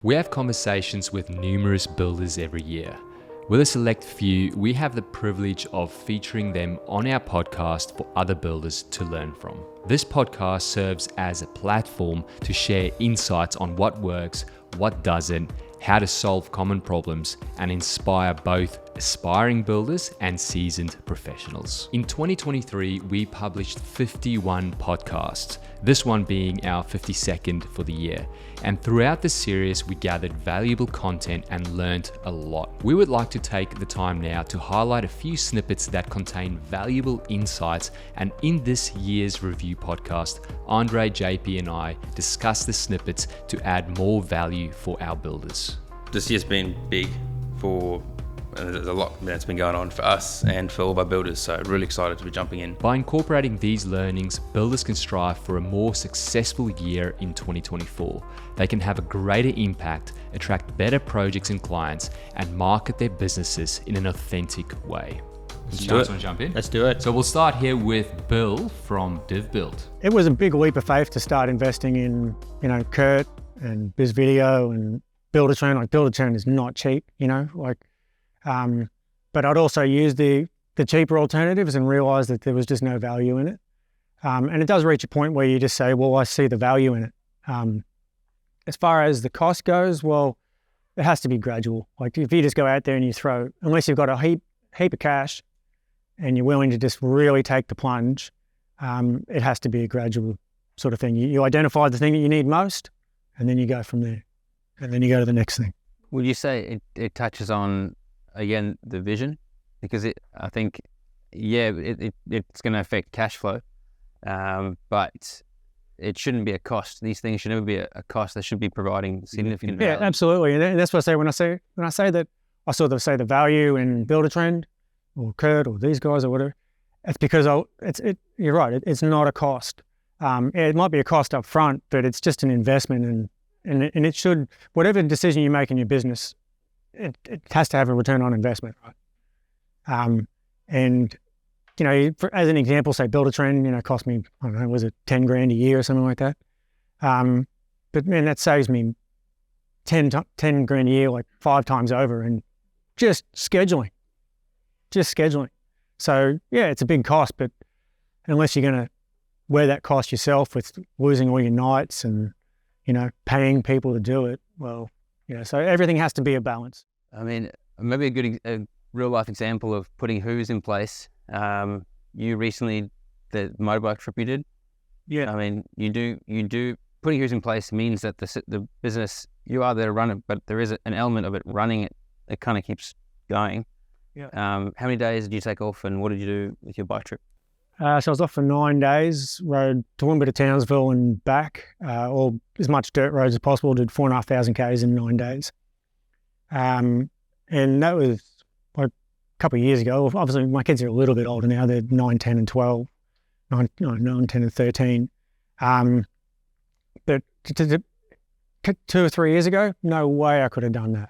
We have conversations with numerous builders every year. With a select few, we have the privilege of featuring them on our podcast for other builders to learn from. This podcast serves as a platform to share insights on what works, what doesn't, how to solve common problems, and inspire both aspiring builders and seasoned professionals. In 2023, we published 51 podcasts, this one being our 52nd for the year. And throughout this series, we gathered valuable content and learned a lot. We would like to take the time now to highlight a few snippets that contain valuable insights. And in this year's review podcast, André, JP, and I discuss the snippets to add more value for our builders. This year's been big for, there's a lot that's been going on for us and for all of our builders, so really excited to be jumping in. By incorporating these learnings, builders can strive for a more successful year in 2024. They can have a greater impact, attract better projects and clients, and market their businesses in an authentic way. Let's do it. Want to jump in? Let's do it. So we'll start here with Bill from Divbuild. It was a big leap of faith to start investing in, Kurt and Biz Video and Buildertrend. Like Buildertrend is not cheap, but I'd also used the cheaper alternatives and realized that there was just no value in it. And it does reach a point where you just say, well, I see the value in it. As far as the cost goes, well, it has to be gradual. Like if you just go out there and you throw, unless you've got a heap of cash and you're willing to just really take the plunge, it has to be a gradual sort of thing. You identify the thing that you need most, and then you go from there. And then you go to the next thing. Would you say it touches on, again, the vision? Because I think it's going to affect cash flow, but it shouldn't be a cost. These things should never be a cost. They should be providing significant value. Yeah, absolutely. And that's what I say when I say that I sort of say the value in Buildertrend or Kurt or these guys or whatever. It's because you're right. It's not a cost. It might be a cost up front, but it's just an investment and it should, whatever decision you make in your business, it has to have a return on investment, right? As an example, say Buildertrend, cost me, I don't know, was it 10 grand a year or something like that? But man, that saves me 10 grand a year, like 5 times over, and just scheduling. So yeah, it's a big cost, but unless you're going to wear that cost yourself with losing all your nights and paying people to do it, well, so everything has to be a balance. I mean, maybe a real life example of putting who's in place. You recently, the motorbike trip you did. Yeah. I mean, you do putting who's in place means that the business, you are there to run it, but there is an element of it running it that kind of keeps going. Yeah. How many days did you take off, and what did you do with your bike trip? So I was off for 9 days, rode Toowoomba to Townsville and back, or as much dirt roads as possible, did 4,500 Ks in 9 days. And that was like a couple of years ago. Obviously, my kids are a little bit older now. They're 9, 10 and 12, 9, 10 and 13. But 2 or 3 years ago, no way I could have done that.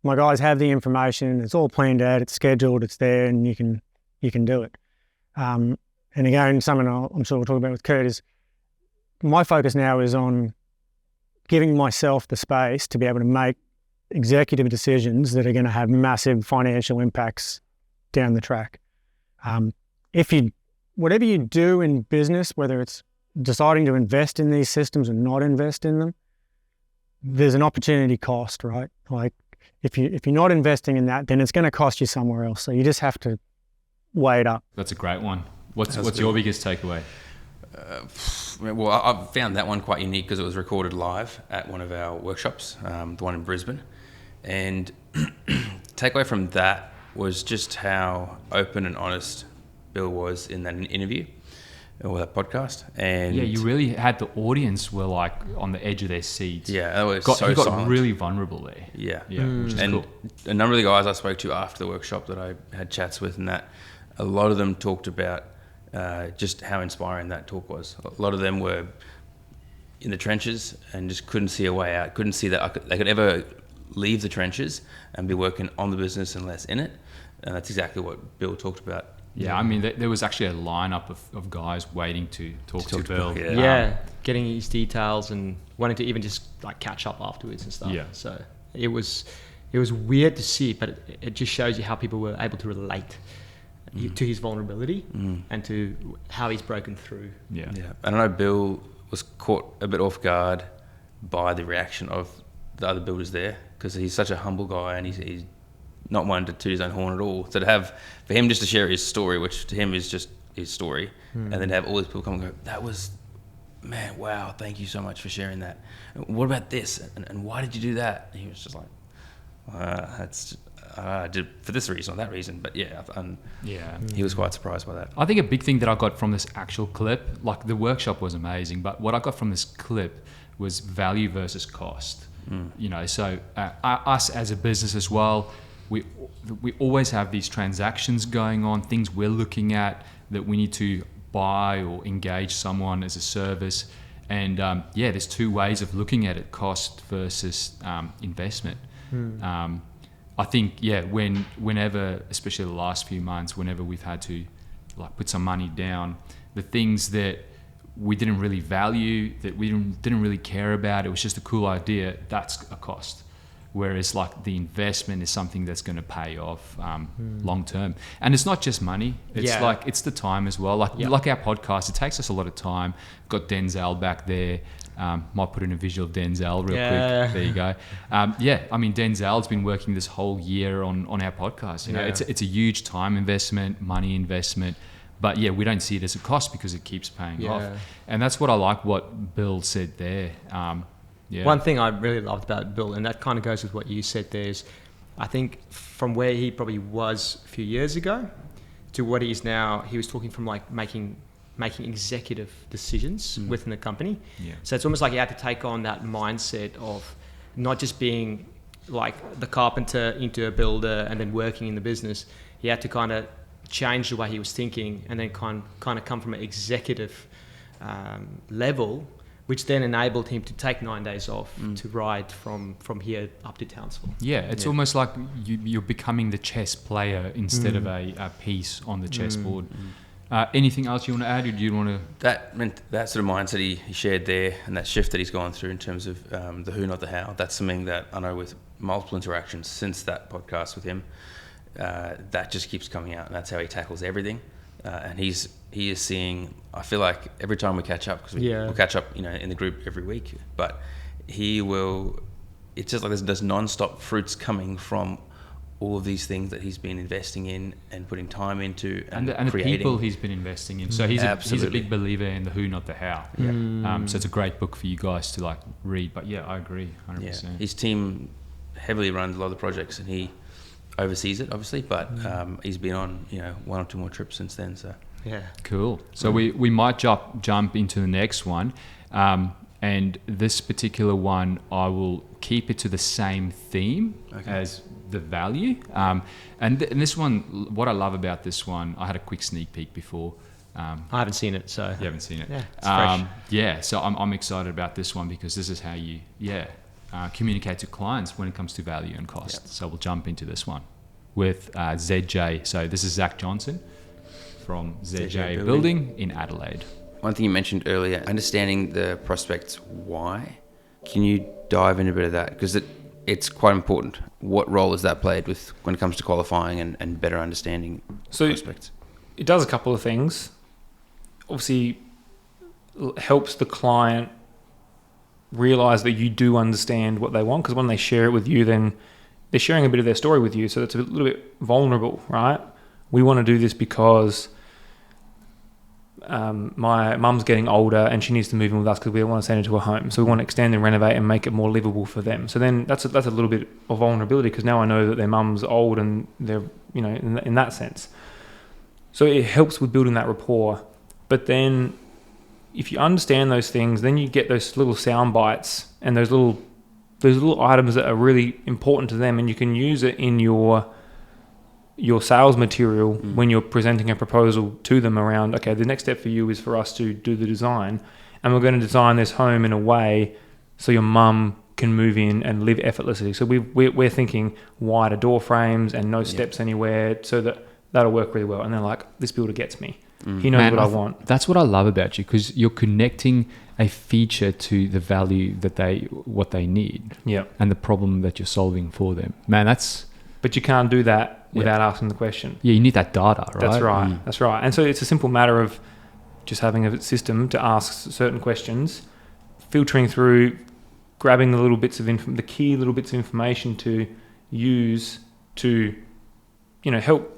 My guys have the information. It's all planned out. It's scheduled. It's there, and you can do it. And again, something I'm sure we'll talk about with Kurt is my focus now is on giving myself the space to be able to make executive decisions that are going to have massive financial impacts down the track. Whatever you do in business, whether it's deciding to invest in these systems and not invest in them, there's an opportunity cost, right? Like if you're not investing in that, then it's going to cost you somewhere else. So you just have to weigh it up. That's a great one. What's your biggest takeaway? Well, I found that one quite unique because it was recorded live at one of our workshops, the one in Brisbane. And takeaway from that was just how open and honest Bill was in that interview or that podcast. And yeah, you really had the audience were like on the edge of their seats. Yeah, he got silent. Really vulnerable there. Yeah. Which is and cool. A number of the guys I spoke to after the workshop that I had chats with, and that a lot of them talked about just how inspiring that talk was. A lot of them were in the trenches and just couldn't see a way out, couldn't see that they could ever leave the trenches and be working on the business and less in it. And that's exactly what Bill talked about Yeah, I mean, there was actually a lineup of guys waiting to talk to Bill. Yeah, getting his details and wanting to even just like catch up afterwards and stuff. Yeah. So it was weird to see, but it just shows you how people were able to relate to his vulnerability and to how he's broken through. Yeah. Yeah. And I know Bill was caught a bit off guard by the reaction of the other builders there, because he's such a humble guy and he's not one to toot his own horn at all. So for him just to share his story, which to him is just his story, and then have all these people come and go, that was, man, wow, thank you so much for sharing that. What about this? And why did you do that? And he was just like, I did for this reason or that reason. But yeah, he was quite surprised by that. I think a big thing that I got from this actual clip, like the workshop was amazing, but what I got from this clip was value versus cost. You know, so us as a business as well, we always have these transactions going on, things we're looking at that we need to buy or engage someone as a service. And there's two ways of looking at it, cost versus investment. I think, whenever, especially the last few months, whenever we've had to like put some money down, the things that we didn't really value, that we didn't really care about, it was just a cool idea, that's a cost. Whereas like the investment is something that's going to pay off long term. And it's not just money, it's like, it's the time as well. Like our podcast, it takes us a lot of time. Got Denzel back there. Might put in a visual of Denzel real quick. There you go. I mean, Denzel's been working this whole year on our podcast. You know, it's a huge time investment, money investment. But we don't see it as a cost because it keeps paying off. And that's what I like what Bill said there. One thing I really loved about Bill, and that kind of goes with what you said there, is I think from where he probably was a few years ago to what he is now, he was talking from like making executive decisions within the company. So it's almost like he had to take on that mindset of not just being like the carpenter into a builder and then working in the business. He had to kind of change the way he was thinking and then kind of come from an executive level, which then enabled him to take 9 days off to ride from here up to Townsville. It's almost like you're becoming the chess player instead of a piece on the chessboard. Anything else you want to add, or do you want to? That sort of mindset he shared there, and that shift that he's gone through in terms of the who, not the how. That's something that I know with multiple interactions since that podcast with him. That just keeps coming out, and that's how he tackles everything. And he is seeing. I feel like every time we catch up, because we'll catch up, in the group every week. But he will. It's just like there's non-stop fruits coming from all of these things that he's been investing in and putting time into and the creating. people he's been investing in. So he's a big believer in the who, not the how. So it's a great book for you guys to like read. But I agree 100%. His team heavily runs a lot of the projects and he oversees it, obviously. But he's been on one or two more trips since then. So cool. So we might jump into the next one. And this particular one, I will keep it to the same theme as the value. And this one, what I love about this one, I had a quick sneak peek before. I haven't seen it, so... You haven't seen it? Yeah, it's fresh. So I'm excited about this one because this is how you communicate to clients when it comes to value and cost. Yep. So we'll jump into this one with ZJ. So this is Zach Johnson from ZJ Building in Adelaide. One thing you mentioned earlier, understanding the prospect's why. Can you dive into a bit of that? Because it's quite important. What role has that played with when it comes to qualifying and better understanding prospects? It does a couple of things. Obviously, helps the client realize that you do understand what they want, because when they share it with you, then they're sharing a bit of their story with you. So it's a little bit vulnerable, right? We want to do this because my mum's getting older and she needs to move in with us because we don't want to send her to a home. So we want to extend and renovate and make it more livable for them. So then that's a little bit of vulnerability, because now I know that their mum's old and they're, in that sense. So it helps with building that rapport. But then if you understand those things, then you get those little sound bites and those little items that are really important to them, and you can use it in your sales material when you're presenting a proposal to them around, okay, the next step for you is for us to do the design, and we're going to design this home in a way so your mum can move in and live effortlessly. So we're thinking wider door frames and no steps anywhere, so that that'll work really well. And they're like, this builder gets me. He knows what I want. That's what I love about you, because you're connecting a feature to the value that what they need. Yeah. And the problem that you're solving for them. Man, But you can't do that without asking the question. Yeah, you need that data, right? That's right. That's right. And so it's a simple matter of just having a system to ask certain questions, filtering through, grabbing the little bits of the key little bits of information to use to, help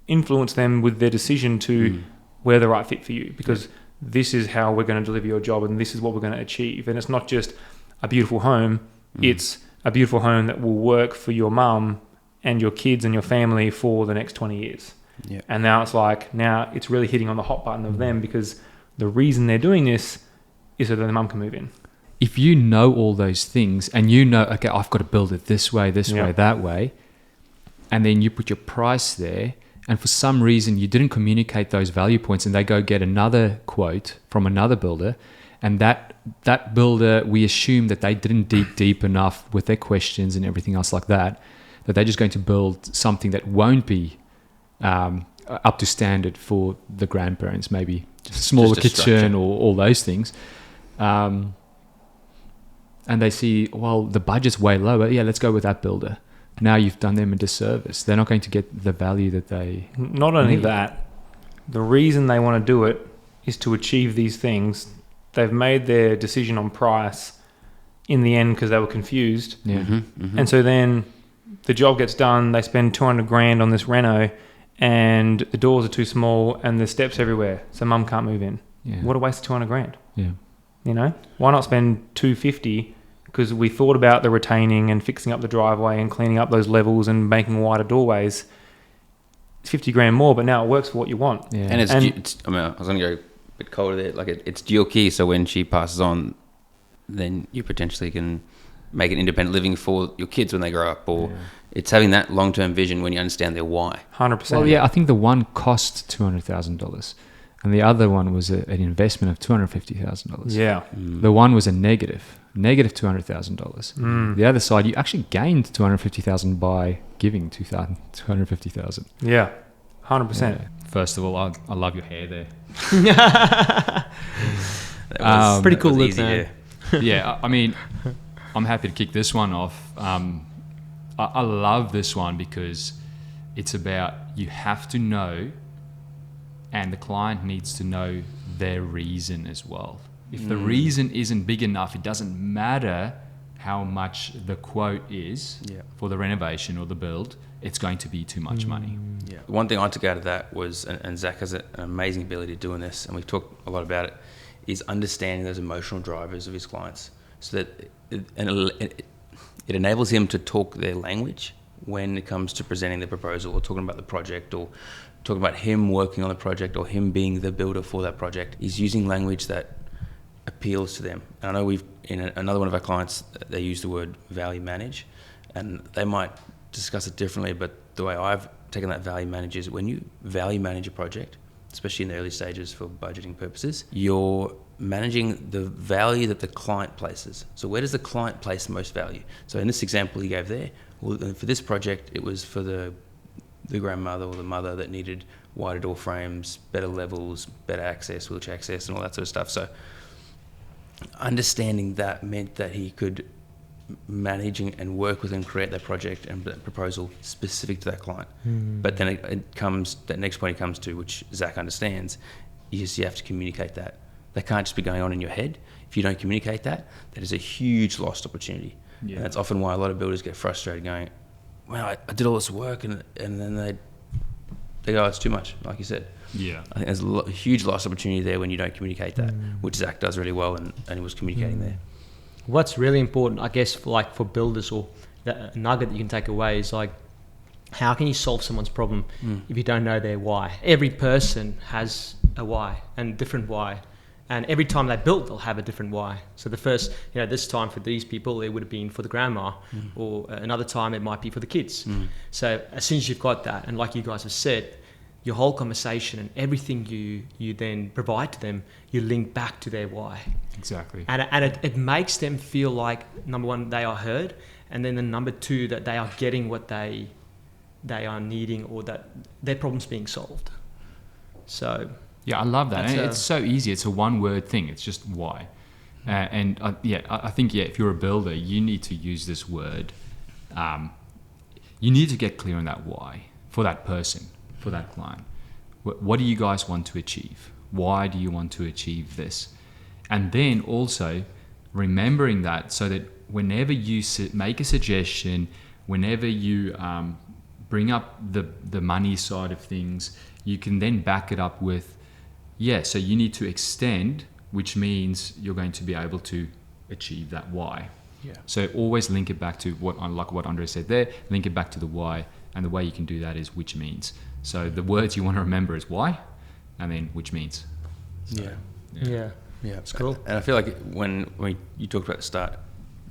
influence them with their decision to we're the right fit for you, because this is how we're going to deliver your job and this is what we're going to achieve. And it's not just a beautiful home, it's a beautiful home that will work for your mum and your kids and your family for the next 20 years. Yeah. And now it's really hitting on the hot button of them, because the reason they're doing this is so that their mum can move in. If you know all those things and okay, I've got to build it this way, that way, and then you put your price there, and for some reason you didn't communicate those value points, and they go get another quote from another builder, and that builder, we assume that they didn't dig deep enough with their questions and everything else like that they're just going to build something that won't be up to standard for the grandparents, maybe just smaller kitchen or all those things. And they see, well, the budget's way lower. Yeah, let's go with that builder. Now you've done them a disservice. They're not going to get the value that they Not only need. that, the reason they want to do it is to achieve these things. They've made their decision on price in the end because they were confused. Yeah. And so then the job gets done. They spend 200 grand on this reno, and the doors are too small and there's steps everywhere, so mum can't move in. Yeah. What a waste of 200 grand. Yeah. Why not spend 250 because we thought about the retaining and fixing up the driveway and cleaning up those levels and making wider doorways. It's 50 grand more, but now it works for what you want. Yeah. And I was going to go a bit colder there. Like it's dual key, so when she passes on, then you potentially can make an independent living for your kids when they grow up, or it's having that long-term vision when you understand their why. 100%. Well, yeah, I think the one cost $200,000 and the other one was an investment of $250,000. Yeah. The one was a negative $200,000. The other side, you actually gained $250,000 by giving $250,000. Yeah, 100%. Yeah. First of all, I love your hair there. That was pretty cool look, easy, man. Yeah, I mean, I'm happy to kick this one off. I love this one because it's about you have to know, and the client needs to know their reason as well. If the reason isn't big enough, it doesn't matter how much the quote is for the renovation or the build, it's going to be too much money. Yeah. One thing I took out of that was, and Zach has an amazing ability of doing this, and we've talked a lot about it, is understanding those emotional drivers of his clients, so that it enables him to talk their language when it comes to presenting the proposal or talking about the project or talking about him working on the project or him being the builder for that project. He's using language that appeals to them. And I know in another one of our clients, they use the word value manage, and they might discuss it differently, but the way I've taken that value manage is when you value manage a project, especially in the early stages for budgeting purposes, you're managing the value that the client places. So where does the client place the most value? So in this example you gave there, well, for this project, it was for the grandmother or the mother that needed wider door frames, better levels, better access, wheelchair access, and all that sort of stuff. So understanding that meant that he could manage and work with and create that project and that proposal specific to that client. But then it comes, that next point he comes to, which Zach understands, is you have to communicate that. That can't just be going on in your head. If you don't communicate that is a huge lost opportunity. Yeah. And that's often why a lot of builders get frustrated going, well, I did all this work, and then they go, it's too much, like you said. Yeah. I think there's a huge lost opportunity there when you don't communicate that, which Zach does really well, and he was communicating there. What's really important, I guess, for builders, or the nugget that you can take away is like, how can you solve someone's problem if you don't know their why? Every person has a why, and different why. And every time they build, they'll have a different why. So the first, this time for these people, it would have been for the grandma, or another time it might be for the kids. So as soon as you've got that, and like you guys have said, your whole conversation and everything you then provide to them, you link back to their why. Exactly. And it makes them feel like, number one, they are heard, and then the number two, that they are getting what they they are needing or that their problem's being solved. So yeah, I love that. That's And it's so easy. It's a one-word thing. It's just why. I think if you're a builder, you need to use this word. You need to get clear on that why for that person, for that client. What do you guys want to achieve? Why do you want to achieve this? And then also remembering that, so that whenever you make a suggestion, whenever you bring up the money side of things, you can then back it up with, so you need to extend, which means you're going to be able to achieve that why. Yeah. So always link it back to what André said there, link it back to the why, and the way you can do that is which means. So the words you want to remember is why, and then which means. So, yeah. It's cool. And I feel like when you talked about at the start,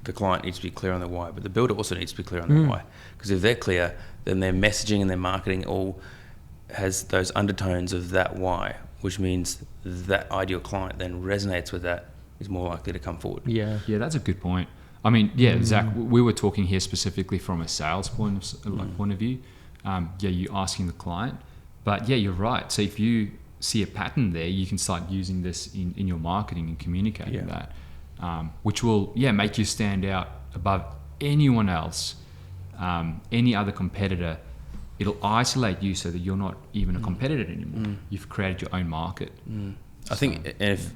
the client needs to be clear on the why, but the builder also needs to be clear on the why. Because if they're clear, then their messaging and their marketing all has those undertones of that why, which means that ideal client then resonates with that, is more likely to come forward. Yeah, that's a good point. I mean, Zach, we were talking here specifically from a sales point of view. You asking the client, but you're right. So if you see a pattern there, you can start using this in your marketing and communicating that, which will make you stand out above anyone else, any other competitor. It'll isolate you so that you're not even a competitor anymore. You've created your own market. I think if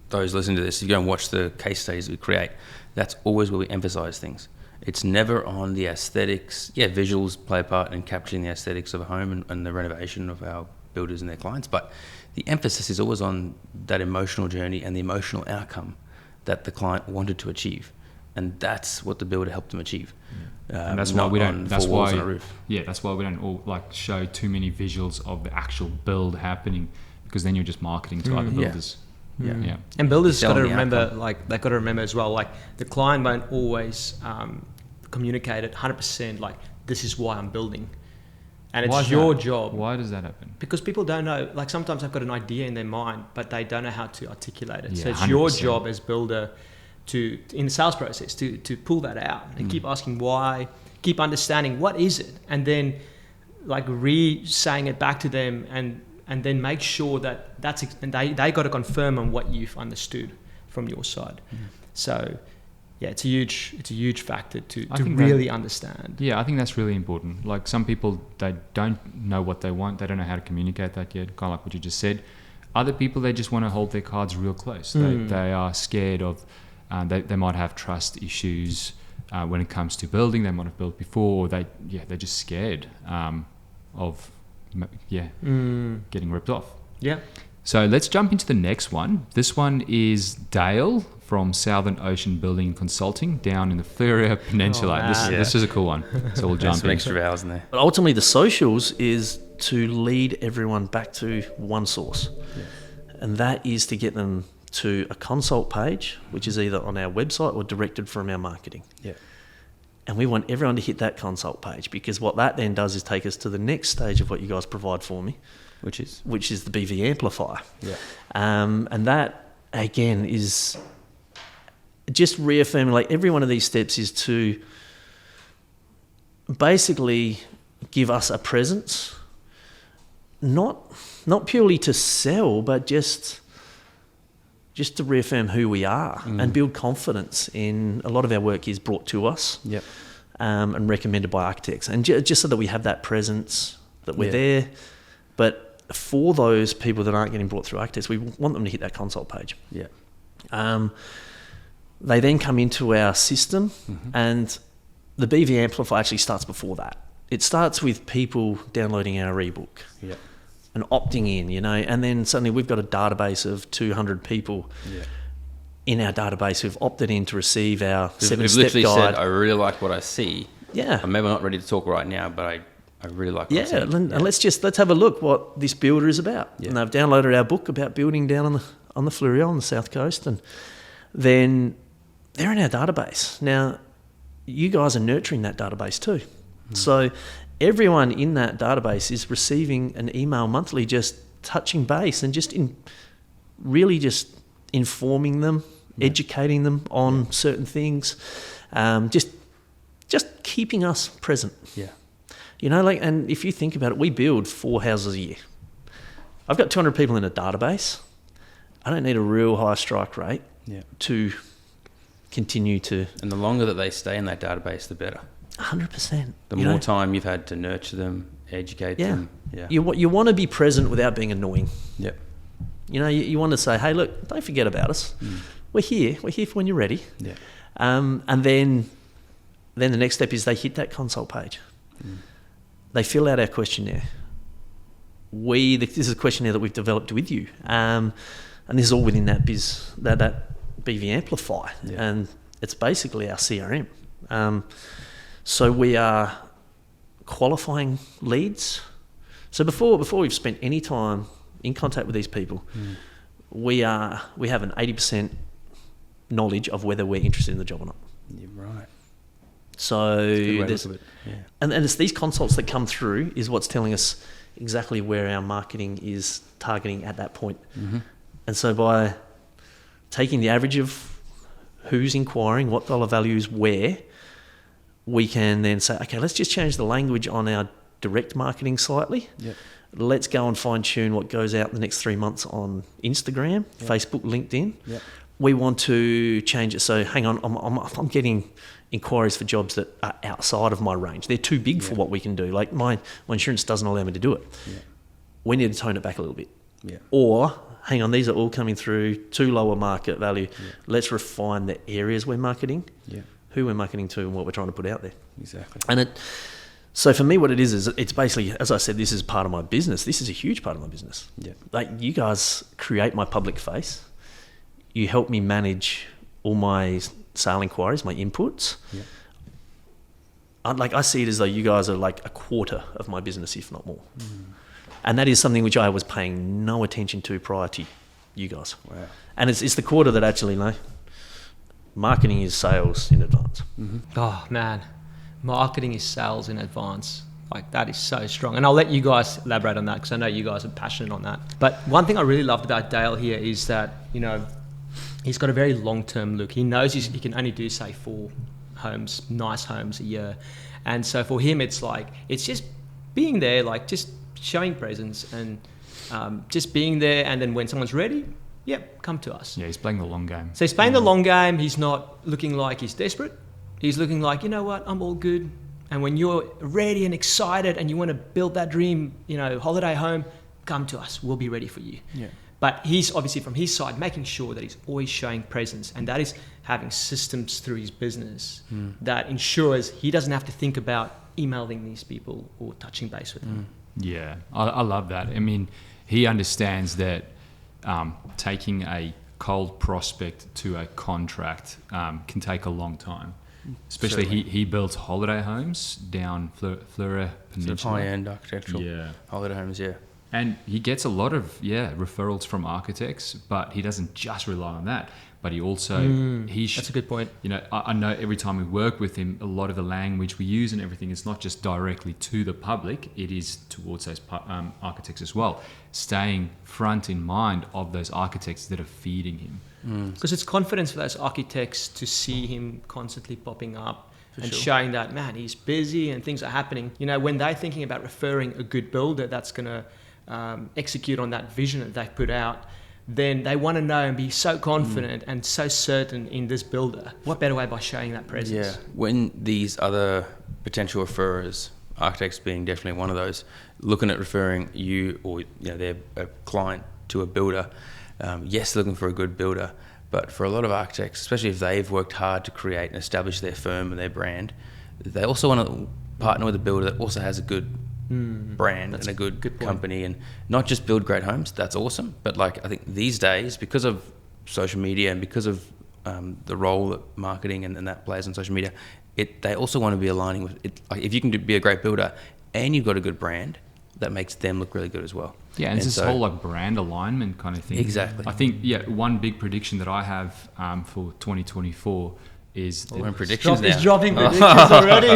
those listening to this, you go and watch the case studies we create, that's always where we emphasize things. It's never on the aesthetics. Visuals play a part in capturing the aesthetics of a home and the renovation of our builders and their clients, but the emphasis is always on that emotional journey and the emotional outcome that the client wanted to achieve, and that's what the builder helped them achieve. And that's why we don't. That's why. On a roof. That's why we don't all show too many visuals of the actual build happening, because then you're just marketing to other builders. Yeah. And builders got to Selling the remember, outcome. they've got to remember as well, the client won't always communicate it 100%. This is why I'm building, and it's your job. Why does that happen? Because people don't know. Sometimes they've got an idea in their mind, but they don't know how to articulate it. So it's 100%. your job as builder to, in the sales process, to pull that out and keep asking why, keep understanding what is it, and then re-saying it back to them, and then make sure that and they got to confirm on what you've understood from your side. So it's a huge factor to really understand. I think that's really important. Some people, they don't know what they want, they don't know how to communicate that yet, kind of like what you just said. Other people, they just want to hold their cards real close. They are scared of they might have trust issues when it comes to building. They might have built before, or they're just scared of getting ripped off. So let's jump into the next one. This one is Dale from Southern Ocean Building and Consulting down in the Fleurieu Peninsula. This is a cool one. So we'll jump some in. extra vowels in there. But ultimately, the socials is to lead everyone back to one source, and that is to get them to a consult page, which is either on our website or directed from our marketing. And we want everyone to hit that consult page, because what that then does is take us to the next stage of what you guys provide for me, which is the BV amplifier. And that again is just reaffirming, every one of these steps is to basically give us a presence, not purely to sell, but just to reaffirm who we are and build confidence in. A lot of our work is brought to us and recommended by architects, and just so that we have that presence, that we're there. But for those people that aren't getting brought through architects, we want them to hit that consult page. They then come into our system, and the BV amplifier actually starts before that. It starts with people downloading our ebook. And opting in, and then suddenly we've got a database of 200 people in our database who've opted in to receive our 7-step guide. Said, I really like what I see. I'm maybe not ready to talk right now, but I really like what I see. And let's have a look what this builder is about. And they've downloaded our book about building down on the Fleurieu on the south coast, and then they're in our database. Now, you guys are nurturing that database too. So everyone in that database is receiving an email monthly, just touching base and just informing them, educating them on certain things, just keeping us present. You know, like, and if you think about it, we build 4 houses a year. I've got 200 people in a database. I don't need a real high strike rate to continue to... And the longer that they stay in that database, the better. 100%. The more time you've had to nurture them, educate them. Yeah. You want to be present without being annoying. Yep. You know, you want to say, hey, look, don't forget about us. We're here for when you're ready. Yeah. And then the next step is they hit that consult page. They fill out our questionnaire. This is a questionnaire that we've developed with you. And this is all within that BV Amplify. Yeah. And it's basically our CRM. So we are qualifying leads. So before we've spent any time in contact with these people, we have an 80% knowledge of whether we're interested in the job or not. You're right. So There's, and it's these consults that come through is what's telling us exactly where our marketing is targeting at that point. And so by taking the average of who's inquiring, what dollar values where, we can then say, okay, let's just change the language on our direct marketing slightly. Yep. Let's go and fine tune what goes out in the next 3 months on Instagram, Facebook, LinkedIn. Yep. We want to change it. So hang on, I'm getting inquiries for jobs that are outside of my range. They're too big for what we can do. Like my insurance doesn't allow me to do it. Yeah. We need to tone it back a little bit. Yeah. Or hang on, these are all coming through too lower market value. Yeah. Let's refine the areas we're marketing, who we're marketing to, and what we're trying to put out there. Exactly. And so for me, what it is it's basically, as I said, this is part of my business. This is a huge part of my business. Yeah. Like you guys create my public face. You help me manage all my sale inquiries, my inputs. Yeah. I see it as though you guys are like a quarter of my business, if not more. And that is something which I was paying no attention to prior to you guys. Wow. And it's the quarter that actually, marketing is sales in advance. Oh, man. Marketing is sales in advance. Like, that is so strong. And I'll let you guys elaborate on that because I know you guys are passionate on that. But one thing I really loved about Dale here is that, he's got a very long-term look. He knows he can only do, say, 4 homes, nice homes a year. And so for him, it's just being there, just showing presence and just being there. And then when someone's ready, come to us. Yeah, he's playing the long game. So he's playing the long game. He's not looking like he's desperate. He's looking like, you know what, I'm all good. And when you're ready and excited and you want to build that dream, holiday home, come to us. We'll be ready for you. Yeah. But he's obviously from his side making sure that he's always showing presence, and that is having systems through his business that ensures he doesn't have to think about emailing these people or touching base with them. Yeah, I love that. I mean, he understands that taking a cold prospect to a contract can take a long time. Especially he builds holiday homes down Fleur Peninsula. Sort of high-end architectural holiday homes, And he gets a lot of referrals from architects, but he doesn't just rely on that. But he also that's a good point. I know every time we work with him, a lot of the language we use and everything is not just directly to the public; it is towards those architects as well. Staying front in mind of those architects that are feeding him. Because it's confidence for those architects to see him constantly popping up and showing that, man, he's busy and things are happening. When they're thinking about referring a good builder that's going to execute on that vision that they've put out, then they want to know and be so confident and so certain in this builder. What better way by showing that presence? Yeah. When these other potential referrers, architects being definitely one of those, looking at referring you or their client to a builder, yes, looking for a good builder, but for a lot of architects, especially if they've worked hard to create and establish their firm and their brand, they also want to partner with a builder that also has a good brand and a good company, and not just build great homes. That's awesome, but I think these days, because of social media and because of the role that marketing and that plays on social media, they also want to be aligning with it. If you can be a great builder and you've got a good brand, that makes them look really good as well. Yeah, and it's this whole brand alignment kind of thing. Exactly. I think one big prediction that I have for 2024 is we're in predictions now. He's dropping predictions already.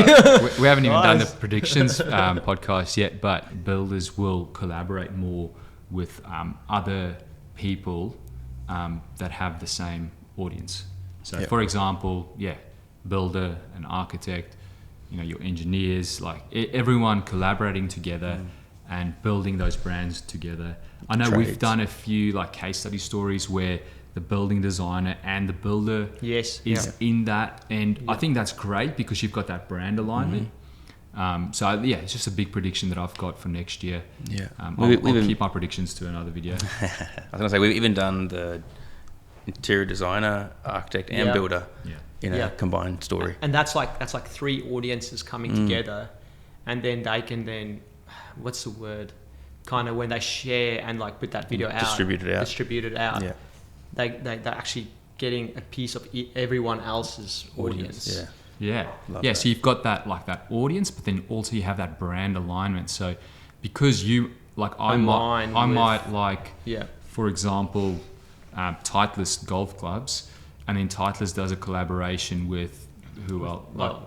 We haven't even done the predictions podcast yet, but builders will collaborate more with other people that have the same audience. So, for example, builder, an architect, your engineers, like everyone collaborating together and building those brands together. I know we've done a few like case study stories where the building designer and the builder is in that, and I think that's great because you've got that brand alignment. So yeah, it's just a big prediction that I've got for next year. I'll keep my predictions to another video. I was gonna say, we've even done the interior designer, architect, and builder in a combined story. And that's like 3 audiences coming together, and then they can what's the word? Kind of when they share and like put that video out, distribute it out. Yeah. They're actually getting a piece of everyone else's audience. Yeah. So you've got that audience, but then also you have that brand alignment. So because you I might for example, Titleist golf clubs, and then Titleist does a collaboration with who else?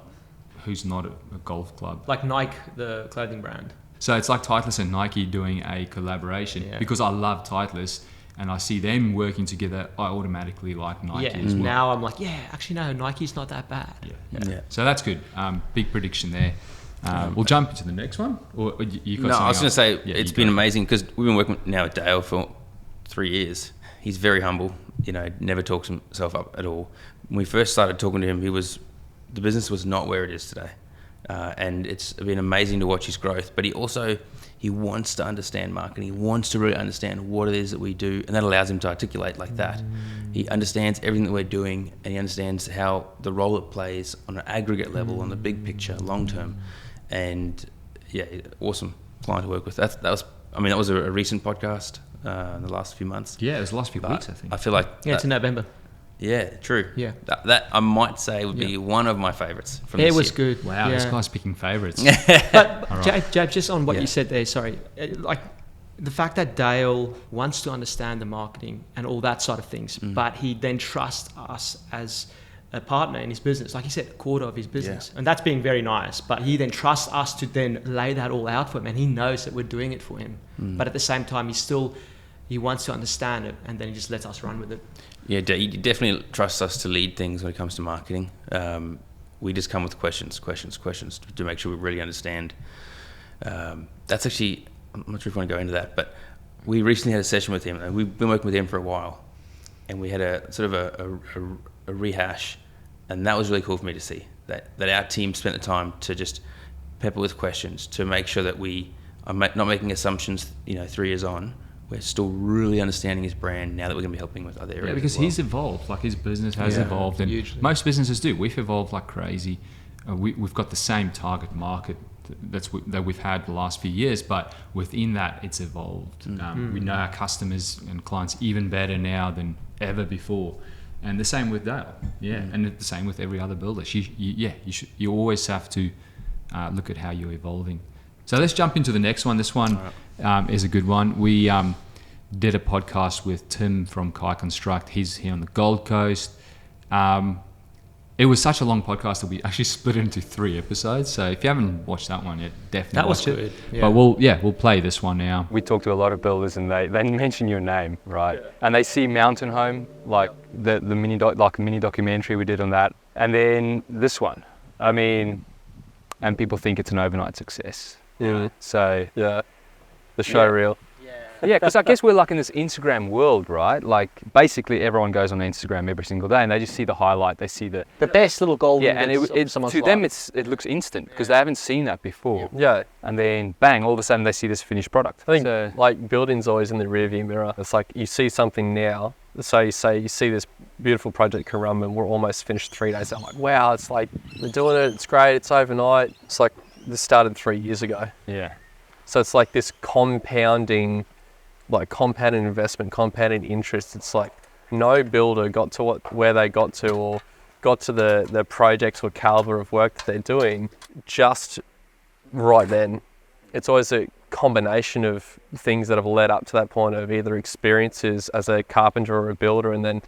Who's not a golf club? Like Nike, the clothing brand. So it's like Titleist and Nike doing a collaboration because I love Titleist. And I see them working together, I automatically like Nike as well. Now I'm like, actually no, Nike's not that bad. Yeah. So that's good. Big prediction there. We'll jump into the next one. Or you got I was going to say, it's been amazing because we've been working now with Dale for 3 years. He's very humble, never talks himself up at all. When we first started talking to him, the business was not where it is today. And it's been amazing to watch his growth, but he wants to understand marketing. He wants to really understand what it is that we do, and that allows him to articulate like that. He understands everything that we're doing, and he understands how the role it plays on an aggregate level, on the big picture, long term. And awesome client to work with. That was a recent podcast in the last few months. Yeah, it was the last few weeks, I think. I feel like it's in November. Yeah, true. Yeah, that I might say would be one of my favourites from this year. It was good. Wow, this guy's picking favourites. But Jab, just on what you said there, sorry, like the fact that Dale wants to understand the marketing and all that sort of things, but he then trusts us as a partner in his business, like he said, a quarter of his business, and that's being very nice. But he then trusts us to then lay that all out for him, and he knows that we're doing it for him. But at the same time, he wants to understand it, and then he just lets us run with it. Yeah, he definitely trusts us to lead things when it comes to marketing. We just come with questions to make sure we really understand. That's actually, I'm not sure if I want to go into that, but we recently had a session with him, and we've been working with him for a while, and we had a sort of a rehash, and that was really cool for me to see that our team spent the time to just pepper with questions to make sure that we are not making assumptions. 3 years on, we're still really understanding his brand now that we're going to be helping with other areas. Yeah, because he's evolved. Like his business has evolved, and hugely. Most businesses do. We've evolved like crazy. We've got the same target market that we've had the last few years, but within that, it's evolved. We know our customers and clients even better now than ever before, and the same with Dale. And the same with every other builder. You always have to look at how you're evolving. So let's jump into the next one. This one is a good one. We did a podcast with Tim from Kai Konstruct. He's here on the Gold Coast. It was such a long podcast that we actually split it into 3 episodes. So if you haven't watched that one yet, definitely watch it. Yeah. But we'll play this one now. We talk to a lot of builders, and they mention your name, right? Yeah. And they see Mountain Home, like the mini documentary we did on that, and then this one. I mean, and people think it's an overnight success. Yeah. So the show reel. Yeah, because I guess we're like in this Instagram world, right? Like basically everyone goes on Instagram every single day, and they just see the highlight. They see the best little golden. Yeah, and to them it looks instant because they haven't seen that before. Yeah. And then bang, all of a sudden they see this finished product. I think like building's always in the rearview mirror. It's like you see something now. So you see this beautiful project Karumba, and we're almost finished 3 days. I'm like, wow, it's like we're doing it. It's great. It's overnight. It's like this started 3 years ago. Yeah. So it's like this compounding investment, compounding interest. It's like no builder got to where they got to, or got to the projects or caliber of work that they're doing just right then. It's always a combination of things that have led up to that point of either experiences as a carpenter or a builder, and then,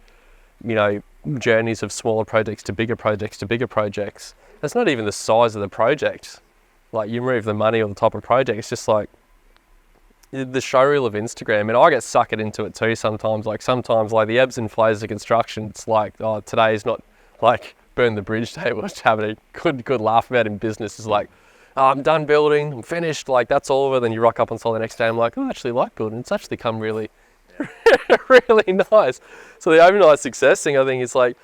journeys of smaller projects to bigger projects to bigger projects. That's not even the size of the project. Like you move the money on the top of project, it's just like the showreel of Instagram. And I get suckered into it too sometimes. Like the ebbs and flows of construction, it's like, oh, today's not like burn the bridge table, just having a good laugh about in business. Is like, oh, I'm done building, I'm finished, like that's all over. Then you rock up on site the next day, I'm like, oh, I actually like building. It's actually come really, really nice. So the overnight success thing, I think, is like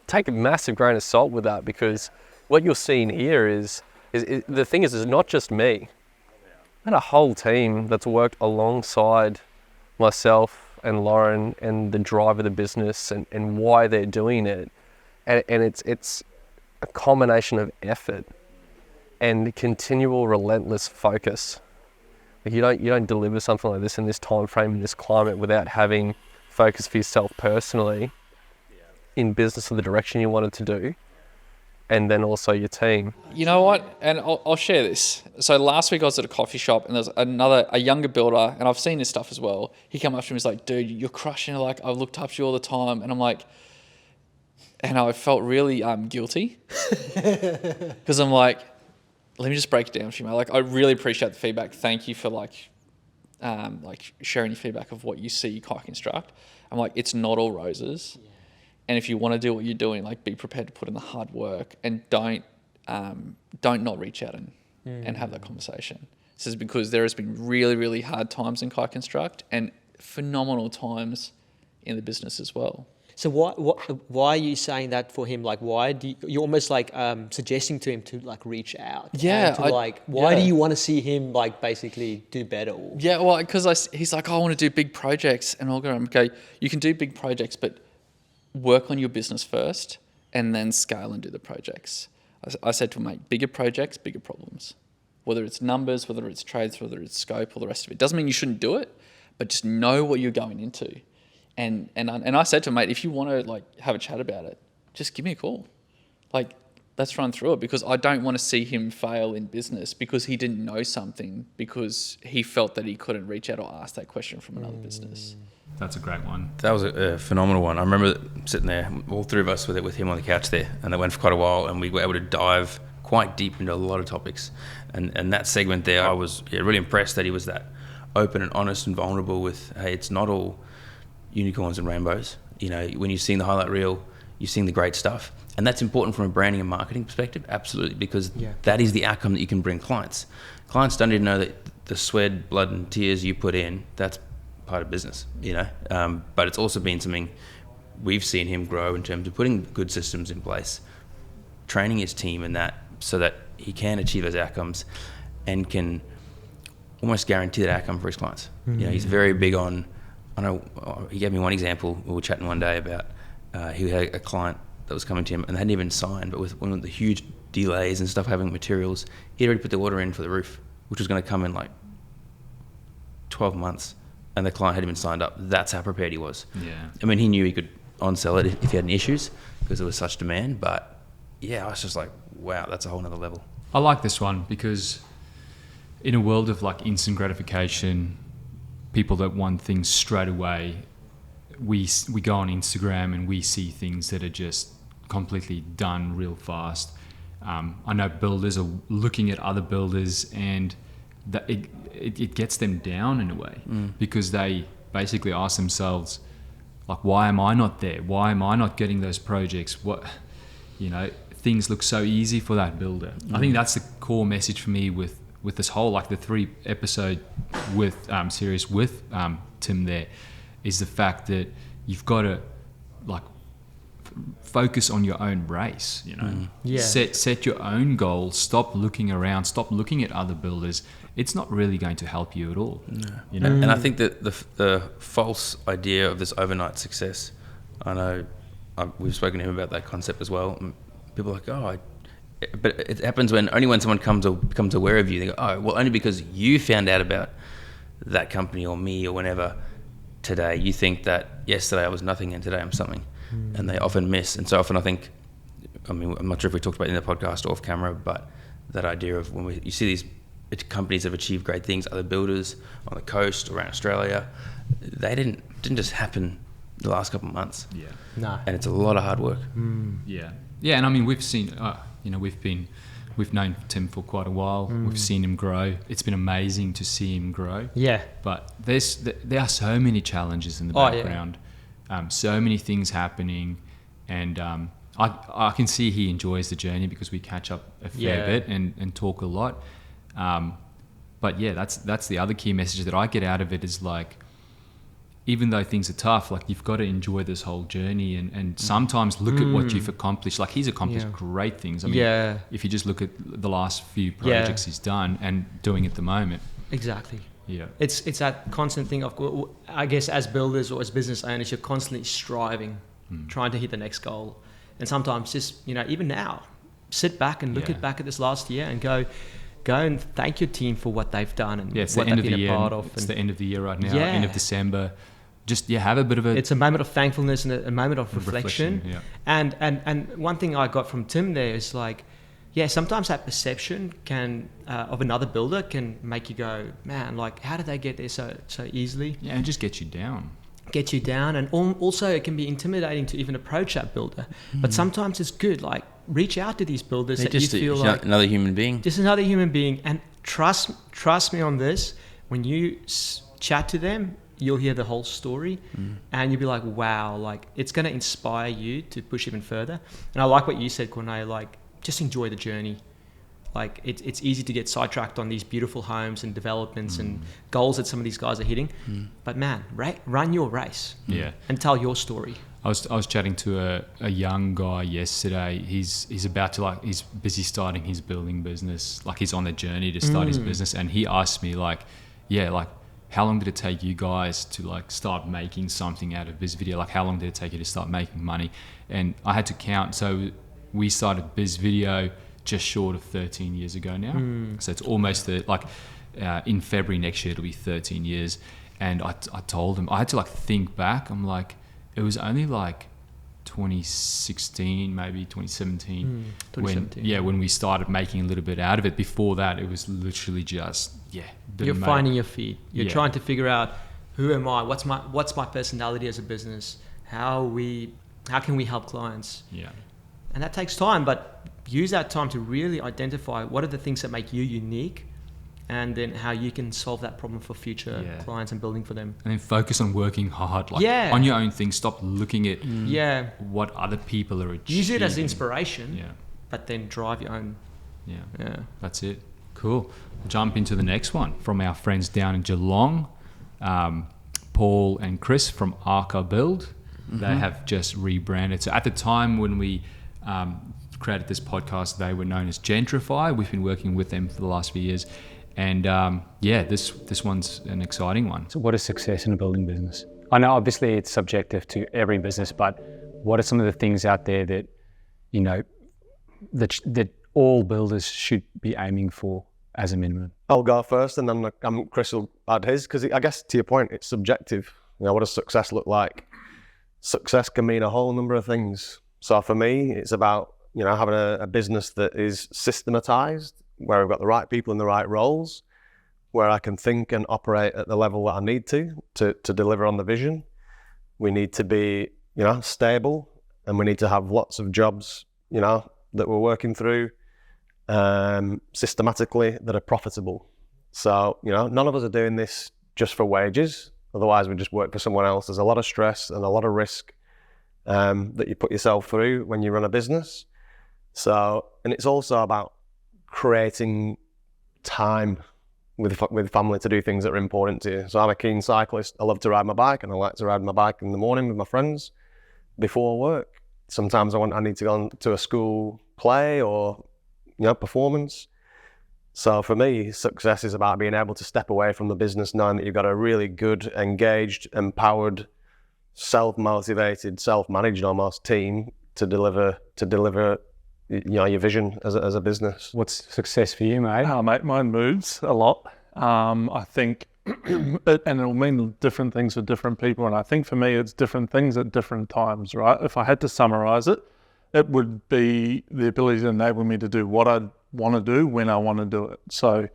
take a massive grain of salt with that, because what you're seeing here is the thing is not just me. I had a whole team that's worked alongside myself and Lauren and the drive of the business and why they're doing it. And it's a combination of effort and continual relentless focus. Like you don't deliver something like this in this time frame, in this climate, without having focus for yourself personally in business of the direction you wanted to do, and then also your team. You know what? And I'll share this. So last week I was at a coffee shop and there's a younger builder, and I've seen this stuff as well. He came up to me and was like, dude, you're crushing it. Like, I've looked up to you all the time. And I'm like, and I felt really guilty because I'm like, let me just break it down for you, mate. Like, I really appreciate the feedback. Thank you for like sharing your feedback of what you see Kai Konstruct. I'm like, it's not all roses. Yeah. And if you want to do what you're doing, like, be prepared to put in the hard work, and don't not reach out and have that conversation. This is because there has been really, really hard times in Kai Konstruct and phenomenal times in the business as well. So why are you saying that for him? Like, why do you're almost like suggesting to him to like reach out? Yeah. Why do you want to see him like basically do better? Yeah, well, because he's like, I want to do big projects, and I'll go, okay, you can do big projects, but work on your business first and then scale and do the projects. I said to him, mate, bigger projects, bigger problems. Whether it's numbers, whether it's trades, whether it's scope, all the rest of it. Doesn't mean you shouldn't do it, but just know what you're going into. And I said to him, mate, if you want to like have a chat about it, just give me a call. Like, let's run through it, because I don't want to see him fail in business because he didn't know something, because he felt that he couldn't reach out or ask that question from another business. That's a great one. That was a phenomenal one. I remember sitting there, all three of us with him on the couch there, and that went for quite a while, and we were able to dive quite deep into a lot of topics. And that segment there, I was really impressed that he was that open and honest and vulnerable with, hey, it's not all unicorns and rainbows. You know, when you're seeing the highlight reel, you're seeing the great stuff. And that's important from a branding and marketing perspective, absolutely, because that is the outcome that you can bring clients. Clients don't even know that the sweat, blood and tears you put in, that's part of business, you know. But it's also been something we've seen him grow in terms of putting good systems in place, training his team in that, so that he can achieve those outcomes and can almost guarantee that outcome for his clients. Mm-hmm. You know, he's very big on, I know he gave me one example. We were chatting one day about he had a client that was coming to him and they hadn't even signed, but with one of the huge delays and stuff having materials, he'd already put the order in for the roof, which was going to come in like 12 months, and the client hadn't even signed up. That's how prepared he was. Yeah. I mean, he knew he could on-sell it if he had any issues because there was such demand, but yeah, I was just like, wow, that's a whole nother level. I like this one because in a world of like instant gratification, people that want things straight away, we go on Instagram and we see things that are just completely done real fast. I know builders are looking at other builders, and that it gets them down in a way because they basically ask themselves, like, why am I not there? Why am I not getting those projects? What, you know, things look so easy for that builder. I think that's the core message for me with this whole, like, the 3-episode with series with Tim there, is the fact that you've got to like focus on your own race, you know. Set your own goals, stop looking around, stop looking at other builders. It's not really going to help you at all. No. You know? And I think that the false idea of this overnight success, I know we've spoken to him about that concept as well. People are like, but it happens only when someone becomes aware of you. They go, oh, well, only because you found out about that company or me or whenever today, you think that yesterday I was nothing and today I'm something. And they often miss. And so often I think, I mean, I'm not sure if we talked about it in the podcast or off camera, but that idea of when you see these companies that have achieved great things, other builders on the coast, around Australia, they didn't just happen the last couple of months. Yeah. No. And it's a lot of hard work. Yeah. Yeah, and I mean, we've seen, you know, we've known Tim for quite a while. We've seen him grow. It's been amazing to see him grow. Yeah. But there are so many challenges in the background. So many things happening, and I can see he enjoys the journey because we catch up a fair bit and talk a lot. But yeah, that's the other key message that I get out of it is like, even though things are tough, like you've got to enjoy this whole journey and sometimes look at what you've accomplished. Like he's accomplished great things. I mean, if you just look at the last few projects he's done and doing at the moment. Exactly. Yeah. It's that constant thing of, I guess, as builders or as business owners, you're constantly striving, trying to hit the next goal. And sometimes just, even now, sit back and look back at this last year and go and thank your team for what they've done and it's what the end they've of the been year. a part of. It's the end of the year right now, end of December. Just have a bit of a... It's a moment of thankfulness and a moment of reflection. Yeah. And one thing I got from Tim there is like, sometimes that perception can of another builder can make you go, man, like how did they get there so easily? Yeah, and just get you down. And also it can be intimidating to even approach that builder. But sometimes it's good, like reach out to these builders that you feel like another human being. Just another human being, and trust me on this. When you chat to them, you'll hear the whole story, and you'll be like, wow, like it's going to inspire you to push even further. And I like what you said, Corné, like just enjoy the journey. Like it's easy to get sidetracked on these beautiful homes and developments and goals that some of these guys are hitting. But man, run your race and tell your story. I was chatting to a young guy yesterday. He's about to he's busy starting his building business. Like he's on the journey to start his business, and he asked me how long did it take you guys to start making something out of Biz Video? Like how long did it take you to start making money? And I had to count. So we started Biz Video just short of 13 years ago now. So it's almost in February next year it'll be 13 years. And I told him, I had to think back. I'm like, it was only 2016, maybe 2017. 2017. When we started making a little bit out of it. Before that, it was literally just You're finding your feet. You're trying to figure out, who am I? What's my personality as a business? How can we help clients? Yeah. And that takes time, but use that time to really identify what are the things that make you unique, and then how you can solve that problem for future clients and building for them. And then focus on working hard, on your own thing. Stop looking at what other people are achieving. Use it as inspiration, but then drive your own. Yeah. That's it. Cool. Jump into the next one from our friends down in Geelong, Paul and Chris from ARCA Build. They have just rebranded. So at the time when we created this podcast, they were known as Gentrify. We've been working with them for the last few years. And this one's an exciting one. So what is success in a building business? I know obviously it's subjective to every business, but what are some of the things out there that, that all builders should be aiming for as a minimum? I'll go first, and then Chris will add his, because I guess to your point, it's subjective. What does success look like? Success can mean a whole number of things. So for me, it's about having a business that is systematized, where I've got the right people in the right roles, where I can think and operate at the level that I need to deliver on the vision. We need to be, stable, and we need to have lots of jobs, that we're working through systematically that are profitable. So, none of us are doing this just for wages. Otherwise, we just work for someone else. There's a lot of stress and a lot of risk that you put yourself through when you run a business. So, and it's also about creating time with family to do things that are important to you. So I'm a keen cyclist. I love to ride my bike, and I like to ride my bike in the morning with my friends before work. Sometimes I need to go to a school play or performance. So for me, success is about being able to step away from the business, knowing that you've got a really good, engaged, empowered, self-motivated, self-managed almost team to deliver your vision as a business. What's success for you, mate? Mate, mine moves a lot. I think, and it'll mean different things for different people. And I think for me, it's different things at different times, right? If I had to summarize it, it would be the ability to enable me to do what I want to do when I want to do it. So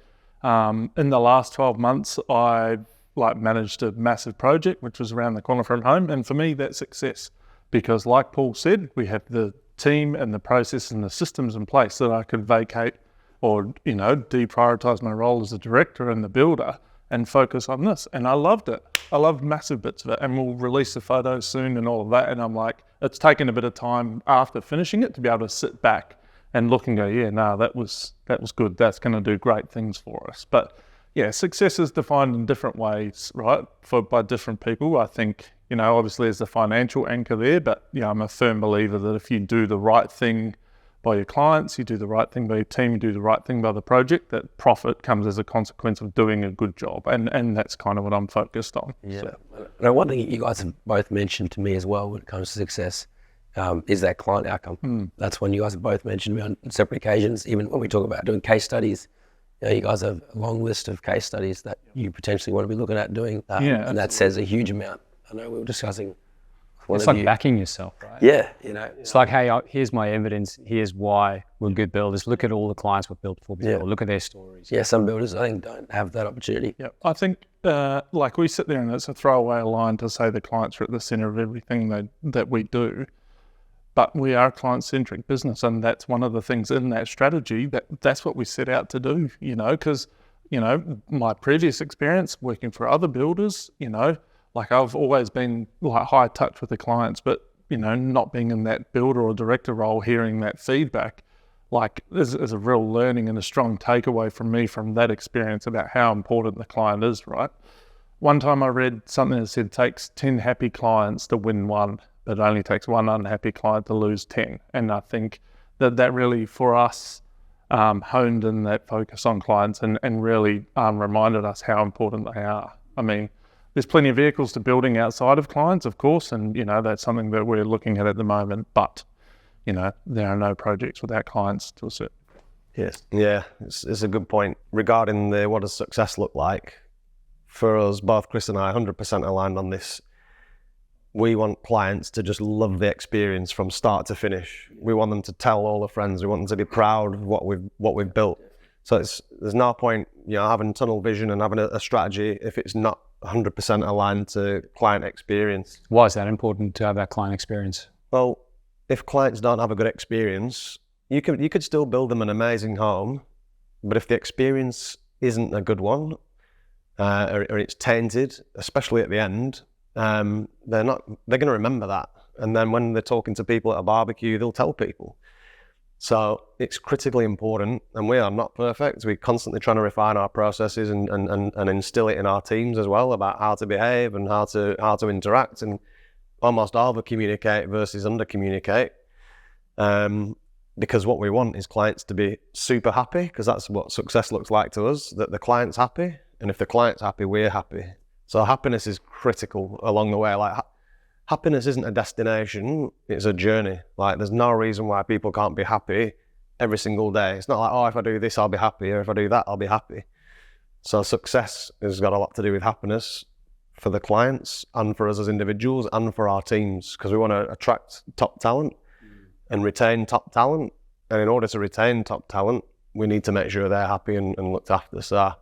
in the last 12 months, I've managed a massive project, which was around the corner from home. And for me, that's success, because like Paul said, we have the team and the process and the systems in place that I could vacate or, deprioritize my role as a director and the builder and focus on this. And I loved it. I loved massive bits of it. And we'll release the photos soon and all of that. And I'm like, it's taken a bit of time after finishing it to be able to sit back and look and go, yeah, no, that was good. That's going to do great things for us. But yeah, success is defined in different ways, right? By different people. I think, obviously there's the financial anchor there, but I'm a firm believer that if you do the right thing by your clients, you do the right thing by your team, you do the right thing by the project, that profit comes as a consequence of doing a good job. And that's kind of what I'm focused on. Yeah. So. Now, one thing you guys have both mentioned to me as well when it comes to success is that client outcome. That's when you guys have both mentioned me on separate occasions, even when we talk about doing case studies. You guys have a long list of case studies that you potentially want to be looking at doing, and that says a huge amount. I know we were discussing. It's like backing yourself, right? Yeah, It's like, hey, here's my evidence. Here's why we're good builders. Look at all the clients we've built for before. Look at their stories. Yeah, some builders I think don't have that opportunity. Yeah, I think we sit there and it's a throwaway line to say the clients are at the centre of everything that we do. But we are a client-centric business, and that's one of the things in that strategy that's what we set out to do, because, my previous experience working for other builders, I've always been high touch with the clients, but, not being in that builder or director role, hearing that feedback, is a real learning and a strong takeaway from me from that experience about how important the client is, right? One time I read something that said it takes 10 happy clients to win one, but it only takes one unhappy client to lose 10. And I think that really, for us, honed in that focus on clients and really reminded us how important they are. I mean, there's plenty of vehicles to building outside of clients, of course, and, that's something that we're looking at the moment. But, there are no projects without clients to a certain. Yes. Yeah, it's a good point. Regarding what does success look like, for us, both Chris and I, 100% aligned on this. We want clients to just love the experience from start to finish. We want them to tell all their friends. We want them to be proud of what we've built. So there's no point, having tunnel vision and having a strategy if it's not 100% aligned to client experience. Why is that important to have that client experience? Well, if clients don't have a good experience, you could still build them an amazing home, but if the experience isn't a good one, or it's tainted, especially at the end, they're going to remember that. And then when they're talking to people at a barbecue, they'll tell people. So it's critically important, and we are not perfect. We're constantly trying to refine our processes and instill it in our teams as well about how to behave and how to interact and almost over communicate versus under communicate. Because what we want is clients to be super happy, because that's what success looks like to us, that the client's happy. And if the client's happy, we're happy. So happiness is critical along the way. Happiness isn't a destination, it's a journey. There's no reason why people can't be happy every single day. It's not like, if I do this, I'll be happy, or if I do that, I'll be happy. So success has got a lot to do with happiness for the clients and for us as individuals and for our teams, because we want to attract top talent and retain top talent. And in order to retain top talent, we need to make sure they're happy and looked after. So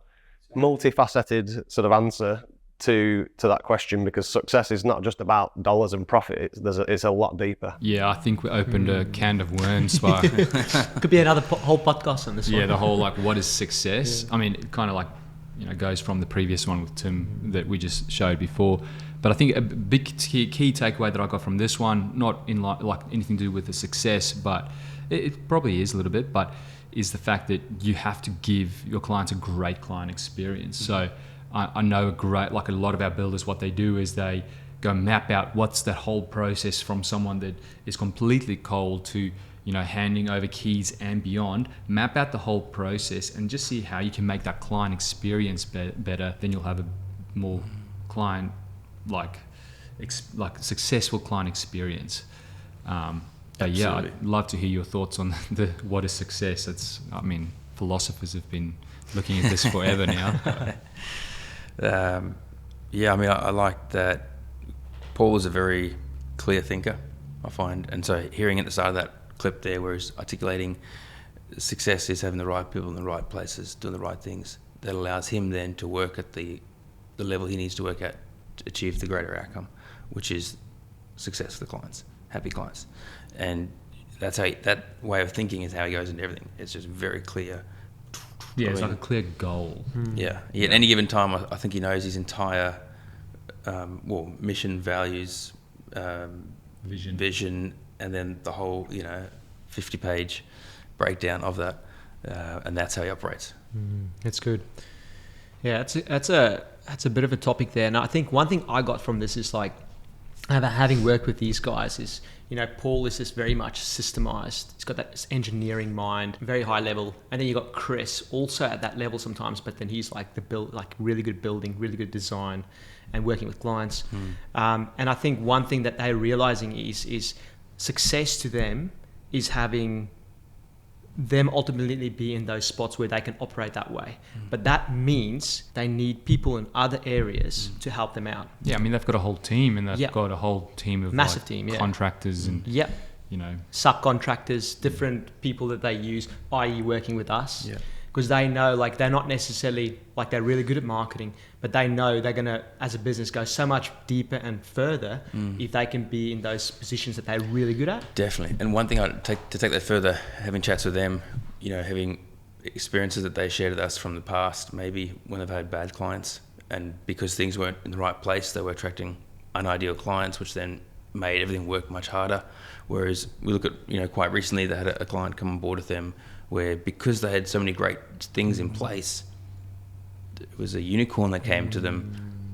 multifaceted sort of answer to that question, because success is not just about dollars and profit. It's a lot deeper. Yeah, I think we opened a can of worms by could be another whole podcast on this one. Yeah, the whole what is success? Yeah. I mean, it kind of goes from the previous one with Tim that we just showed before. But I think a big key takeaway that I got from this one, not in like anything to do with the success, but it probably is a little bit, but is the fact that you have to give your clients a great client experience. So I know a lot of our builders, what they do is they go map out what's that whole process from someone that is completely cold to, handing over keys and beyond. Map out the whole process and just see how you can make that client experience better. Then you'll have a more client, successful client experience. But yeah, I'd love to hear your thoughts on what is success. Philosophers have been looking at this forever now. I like that Paul is a very clear thinker, I find. And so hearing at the start of that clip there where he's articulating success is having the right people in the right places, doing the right things, that allows him then to work at the level he needs to work at to achieve the greater outcome, which is success for the clients, happy clients. And that's how that way of thinking is how he goes into everything. It's just very clear. Yeah, it's like a clear goal. Yeah. At any given time, I think he knows his entire mission, values, vision, and then the whole 50-page breakdown of that, and that's how he operates. That's good. Yeah, that's a bit of a topic there. And I think one thing I got from this is like, having worked with these guys is, Paul is just very much systemized. He's got that engineering mind, very high level. And then you got Chris also at that level sometimes, but then he's like really good building, really good design and working with clients. And I think one thing that they're realizing is success to them is having them ultimately be in those spots where they can operate that way. But that means they need people in other areas to help them out. Yeah, I mean, they've got a whole team, and they've got a whole team of massive team, contractors and subcontractors, different people that they use, i.e. working with us. Because they know, like, they're not necessarily, like, they're really good at marketing, but they know they're going to, as a business, go so much deeper and further if they can be in those positions that they're really good at. Definitely. And one thing I'd take that further, having chats with them, having experiences that they shared with us from the past, maybe when they've had bad clients, and because things weren't in the right place, they were attracting unideal clients, which then made everything work much harder. Whereas we look at, quite recently, they had a client come on board with them where, because they had so many great things in place, it was a unicorn that came to them,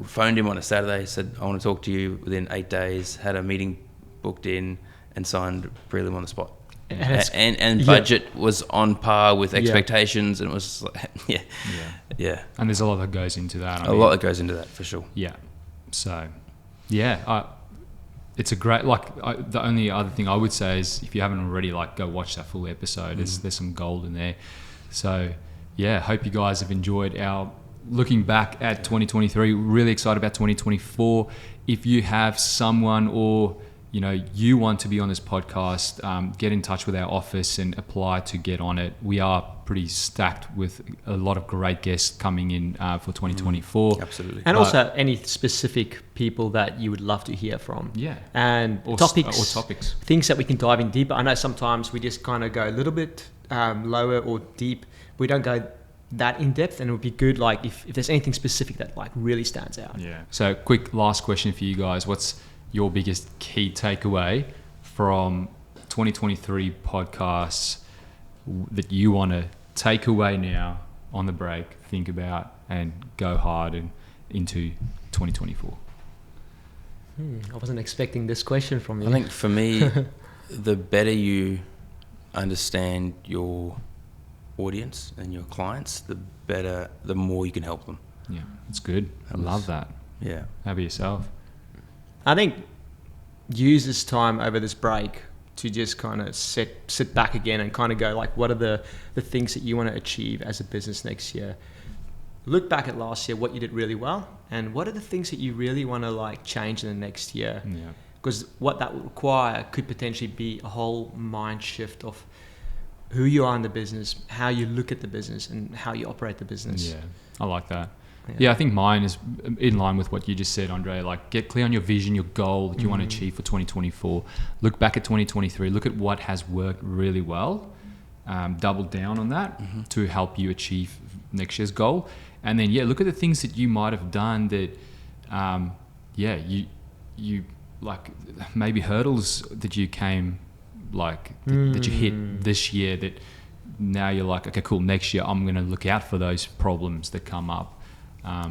phoned him on a Saturday, said, I want to talk to you within 8 days, had a meeting booked in and signed prelim on the spot. And budget was on par with expectations, and it was like, And there's a lot that goes into that. A lot that goes into that, for sure. Yeah. So, it's a great, the only other thing I would say is, if you haven't already, go watch that full episode. There's some gold in there. So, hope you guys have enjoyed our looking back at 2023. Really excited about 2024. If you have someone or you want to be on this podcast, get in touch with our office and apply to get on it. We are pretty stacked with a lot of great guests coming in for 2024. Absolutely. And also any specific people that you would love to hear from. Yeah. And topics. Things that we can dive in deeper. I know sometimes we just kind of go a little bit lower or deep. We don't go that in depth, and it would be good if there's anything specific that really stands out. Yeah. So quick last question for you guys. What's your biggest key takeaway from 2023 podcasts that you want to take away now on the break, think about, and go hard and into 2024? I wasn't expecting this question from you. I think for me, the better you understand your audience and your clients, the more you can help them. Yeah, that's good. I love that. Yeah. How about yourself? I think use this time over this break to just kind of sit back again and kind of go, what are the things that you want to achieve as a business next year? Look back at last year, what you did really well, and what are the things that you really want to change in the next year? Yeah. Because what that will require could potentially be a whole mind shift of who you are in the business, how you look at the business, and how you operate the business. Yeah, I like that. Yeah, I think mine is in line with what you just said, André. Get clear on your vision, your goal that you want to achieve for 2024. Look back at 2023. Look at what has worked really well. Double down on that to help you achieve next year's goal. And then, look at the things that you might have done that, you maybe hurdles that you came, that you hit this year that now you're like, okay, cool, next year I'm going to look out for those problems that come up. I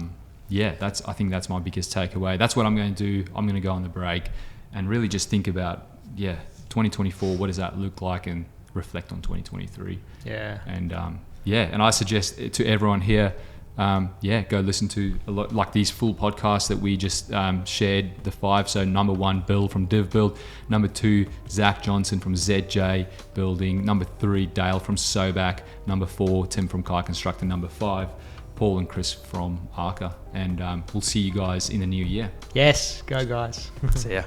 think that's my biggest takeaway. That's what I'm going to do. I'm going to go on the break and really just think about 2024, what does that look like, and reflect on 2023. And I suggest to everyone here, go listen to a lot these full podcasts that we just shared, the 5. So number 1, Bill from Divbuild. Number 2, Zach Johnson from ZJ Building. Number 3, Dale from Soback. Number 4, Tim from Kai Konstruct. And number 5, Paul and Chris from ARCA. And we'll see you guys in the new year. Yes, go guys. See ya.